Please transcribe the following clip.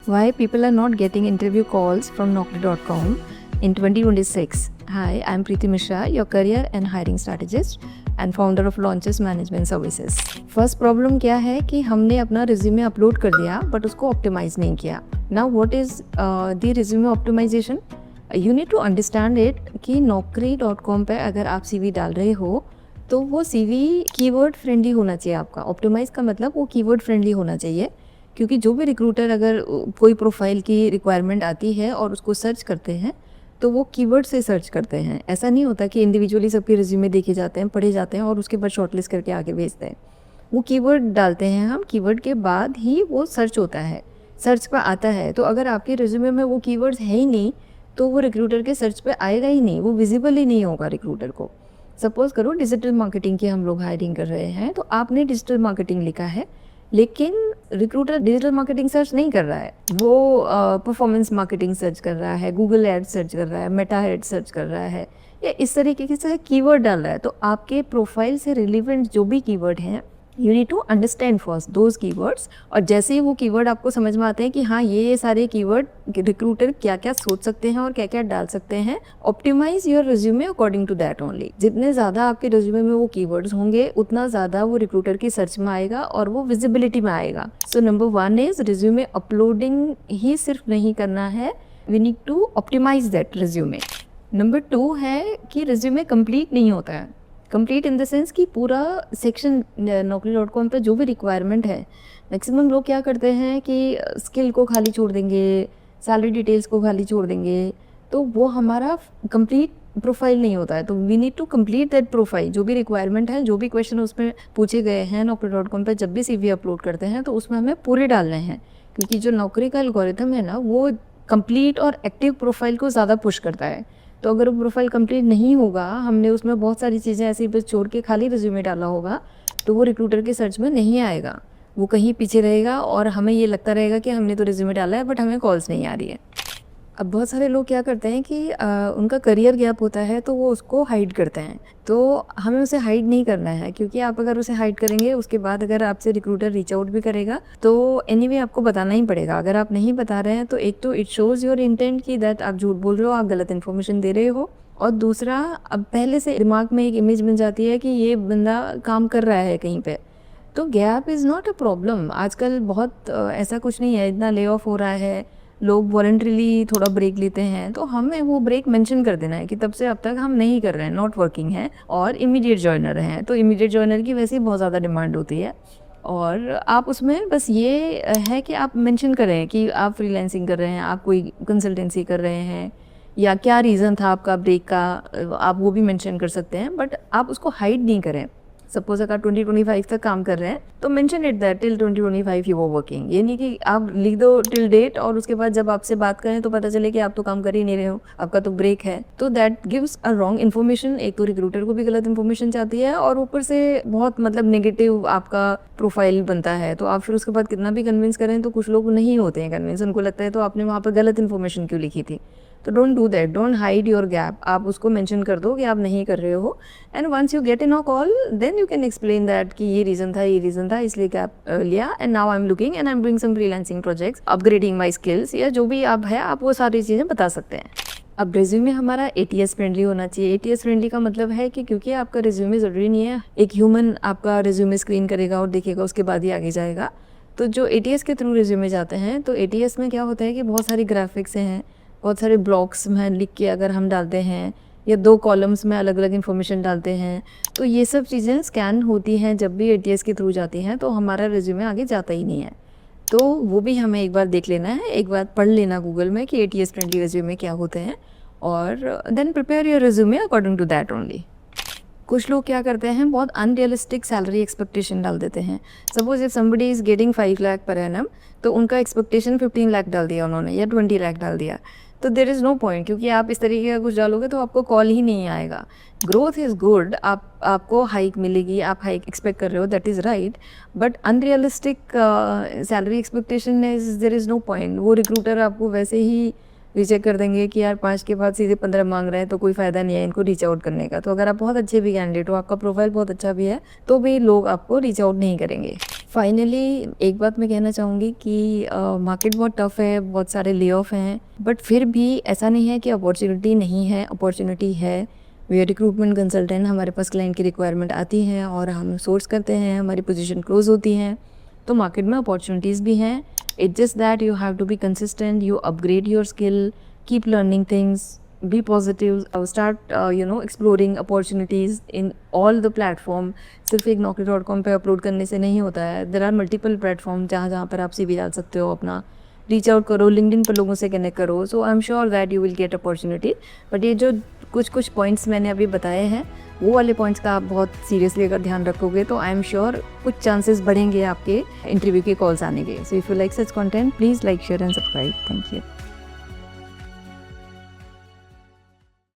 Why people are not getting interview calls from Naukri.com in 2026. Hi, I'm Preeti Mishra, your career and hiring strategist and founder of Launches Management Services. First problem क्या है कि हमने अपना resume upload कर दिया but उसको optimise नहीं किया. Now what is the resume optimization? You need to understand it कि Naukri.com पे अगर आप CV डाल रहे हो तो वो CV कीवर्ड फ्रेंडली होना चाहिए. आपका ऑप्टिमाइज का मतलब वो कीवर्ड फ्रेंडली होना चाहिए, क्योंकि जो भी रिक्रूटर अगर कोई प्रोफाइल की रिक्वायरमेंट आती है और उसको सर्च करते हैं तो वो कीवर्ड से सर्च करते हैं. ऐसा नहीं होता कि इंडिविजुअली सबके रिज्यूमे देखे जाते हैं, पढ़े जाते हैं और उसके बाद शॉर्टलिस्ट करके आगे भेजते हैं. वो कीवर्ड डालते हैं हम, कीवर्ड के बाद ही वो सर्च होता है, सर्च पर आता है. तो अगर आपके रिज्यूमे में वो कीवर्ड्स है ही नहीं तो वो रिक्रूटर के सर्च पे आएगा ही नहीं, वो विजिबल ही नहीं होगा रिक्रूटर को. सपोज करो डिजिटल मार्केटिंग की हम लोग हायरिंग कर रहे हैं, तो आपने डिजिटल मार्केटिंग लिखा है लेकिन रिक्रूटर डिजिटल मार्केटिंग सर्च नहीं कर रहा है, वो परफॉर्मेंस मार्केटिंग सर्च कर रहा है, गूगल एड सर्च कर रहा है, मेटा एड सर्च कर रहा है, या इस तरीके से कीवर्ड डाल रहा है. तो आपके प्रोफाइल से रिलेवेंट जो भी कीवर्ड हैं, you need to understand first those keywords. और जैसे ही वो कीवर्ड आपको समझ में आते हैं कि हाँ ये सारे कीवर्ड रिक्रूटर क्या क्या सोच सकते हैं और क्या क्या डाल सकते हैं, optimize your resume according to that only. जितने ज़्यादा आपके रिज्यूमे में वो कीवर्ड्स होंगे उतना ज़्यादा वो रिक्रूटर की सर्च में आएगा और वो विजिबिलिटी में आएगा. So number 1 is resume uploading ही सिर्फ नहीं करना है, we need to optimise that resume. Number 2 है कि रिज्यूमे कंप्लीट नहीं होता है. कंप्लीट इन द सेंस कि पूरा सेक्शन Naukri.com पे जो भी रिक्वायरमेंट है, मैक्सिमम लोग क्या करते हैं कि स्किल को खाली छोड़ देंगे, सैलरी डिटेल्स को खाली छोड़ देंगे, तो वो हमारा कंप्लीट प्रोफाइल नहीं होता है. तो we need to complete that profile. जो भी रिक्वायरमेंट है, जो भी क्वेश्चन उसमें पूछे गए हैं Naukri.com पे जब भी CV अपलोड करते हैं तो उसमें हमें पूरे डालने हैं, क्योंकि जो नौकरी का एल्गोरिथम है ना, वो कंप्लीट और एक्टिव प्रोफाइल को ज़्यादा पुश करता है. तो अगर वो प्रोफाइल कंप्लीट नहीं होगा, हमने उसमें बहुत सारी चीज़ें ऐसी बस छोड़ के खाली रिज्यूमे डाला होगा, तो वो रिक्रूटर के सर्च में नहीं आएगा, वो कहीं पीछे रहेगा और हमें ये लगता रहेगा कि हमने तो रिज्यूमे डाला है बट हमें कॉल्स नहीं आ रही है. अब बहुत सारे लोग क्या करते हैं कि उनका करियर गैप होता है तो वो उसको हाइड करते हैं. तो हमें उसे हाइड नहीं करना है, क्योंकि आप अगर उसे हाइड करेंगे उसके बाद अगर आपसे रिक्रूटर रीच आउट भी करेगा तो एनीवे आपको बताना ही पड़ेगा. अगर आप नहीं बता रहे हैं तो एक तो इट शोज़ योर इंटेंट कि दैट आप झूठ बोल रहे हो, आप गलत इन्फॉर्मेशन दे रहे हो. और दूसरा, अब पहले से दिमाग में एक इमेज बन जाती है कि ये बंदा काम कर रहा है कहीं पे. तो gap is not a problem. आजकल बहुत ऐसा कुछ नहीं है, इतना ले ऑफ हो रहा है, लोग वॉलंटरीली थोड़ा ब्रेक लेते हैं, तो हमें वो ब्रेक मेंशन कर देना है कि तब से अब तक हम नहीं कर रहे हैं, नॉट वर्किंग है और इमीडिएट जॉइनर हैं. तो इमीडिएट जॉइनर की वैसे ही बहुत ज़्यादा डिमांड होती है, और आप उसमें बस ये है कि आप मेंशन करें कि आप फ्रीलांसिंग कर रहे हैं, आप कोई कंसल्टेंसी कर रहे हैं, या क्या रीज़न था आपका ब्रेक का, आप वो भी मेंशन कर सकते हैं. बट आप उसको हाइड नहीं करें. सपोज अगर 2025 तक काम कर रहे हैं तो mention it that till 2025 you were working. ये नहीं कि आप लिख दो टिल डेट और उसके बाद जब आपसे बात करें तो पता चले कि आप तो काम कर ही नहीं रहे हो, आपका तो ब्रेक है. तो that gives a wrong information. एक तो रिक्रूटर को भी गलत इन्फॉर्मेशन चाहती है और ऊपर से बहुत नेगेटिव आपका प्रोफाइल बनता है. तो आप फिर उसके बाद कितना भी कन्विंस करें तो कुछ लोग नहीं होते हैं कन्विंस, उनको लगता है तो आपने वहाँ पर गलत इन्फॉर्मेशन क्यों लिखी थी. तो don't do that, don't hide your gap. आप उसको मेंशन कर दो कि आप नहीं कर रहे हो, and once you get in a call then you can explain that कि ये रीज़न था इसलिए गैप लिया, and now I am looking and I am doing some freelancing projects, upgrading my skills, या जो भी आप है आप वो सारी चीज़ें बता सकते हैं. अब रिज्यूमे हमारा ATS फ्रेंडली होना चाहिए. ATS फ्रेंडली का मतलब है कि क्योंकि आपका रिज्यूमे ज़रूरी नहीं है एक ह्यूमन आपका रिज्यूमे स्क्रीन करेगा और देखेगा उसके बाद ही आगे जाएगा. तो जो ATS के थ्रू रिज्यूमे जाते हैं, तो ATS में क्या होता है कि बहुत सारी ग्राफिक्स हैं, बहुत सारे ब्लॉक्स में लिख के अगर हम डालते हैं, या 2 कॉलम्स में अलग अलग इन्फॉर्मेशन डालते हैं, तो ये सब चीज़ें स्कैन होती हैं जब भी ATS के थ्रू जाती हैं, तो हमारा रिज्यूमे आगे जाता ही नहीं है. तो वो भी हमें एक बार देख लेना है, एक बार पढ़ लेना गूगल में कि ATS फ्रेंडली रिज्यूमे क्या होते हैं, और then prepare your resume according to that only. कुछ लोग क्या करते हैं, बहुत अनरियलिस्टिक सैलरी एक्सपेक्टेशन डाल देते हैं. Suppose if somebody is getting 5 lakh per annum, तो उनका एक्सपेक्टेशन 15 लाख डाल दिया उन्होंने, या 20 लाख डाल दिया. तो देयर इज़ नो पॉइंट, क्योंकि आप इस तरीके का कुछ डालोगे तो आपको कॉल ही नहीं आएगा. ग्रोथ इज़ गुड, आपको हाइक मिलेगी, आप हाइक एक्सपेक्ट कर रहे हो, that is right, but unrealistic salary expectation is there is no point. वो रिक्रूटर आपको वैसे ही रिजेक्ट कर देंगे कि यार 5 के बाद सीधे 15 मांग रहे हैं, तो कोई फ़ायदा नहीं है इनको रीच आउट करने का. तो अगर आप बहुत अच्छे भी कैंडिडेट हो, आपका प्रोफाइल बहुत अच्छा भी है, तो भी लोग आपको रीच आउट नहीं करेंगे. फाइनली एक बात मैं कहना चाहूँगी कि मार्केट बहुत टफ़ है, बहुत सारे ले ऑफ हैं, बट फिर भी ऐसा नहीं है कि अपॉर्चुनिटी नहीं है, अपॉर्चुनिटी है। वी आर रिक्रूटमेंट कंसल्टेंट, हमारे पास क्लाइंट की रिक्वायरमेंट आती हैं और हम सोर्स करते हैं, हमारी पोजीशन क्लोज होती हैं, तो मार्केट में अपॉर्चुनिटीज़ भी हैं। It's just that you have to be consistent, you upgrade your skill, keep learning things, be positive, start exploring opportunities in all the platform। सिर्फ एक naukri.com पे अपलोड करने से नहीं होता है, देर आर मल्टीपल प्लेटफॉर्म जहाँ पर आप CV डाल सकते हो, अपना रीच आउट करो, लिंक्डइन पर लोगों से कनेक्ट करो। So I am sure that you will get opportunity. But ये जो कुछ पॉइंट्स मैंने अभी बताए हैं, वो वाले पॉइंट्स का आप बहुत सीरियसली अगर ध्यान रखोगे तो आई एम श्योर कुछ चांसेस बढ़ेंगे आपके इंटरव्यू के कॉल्स आने के। So if you like such content, please like, share and subscribe. Thank you.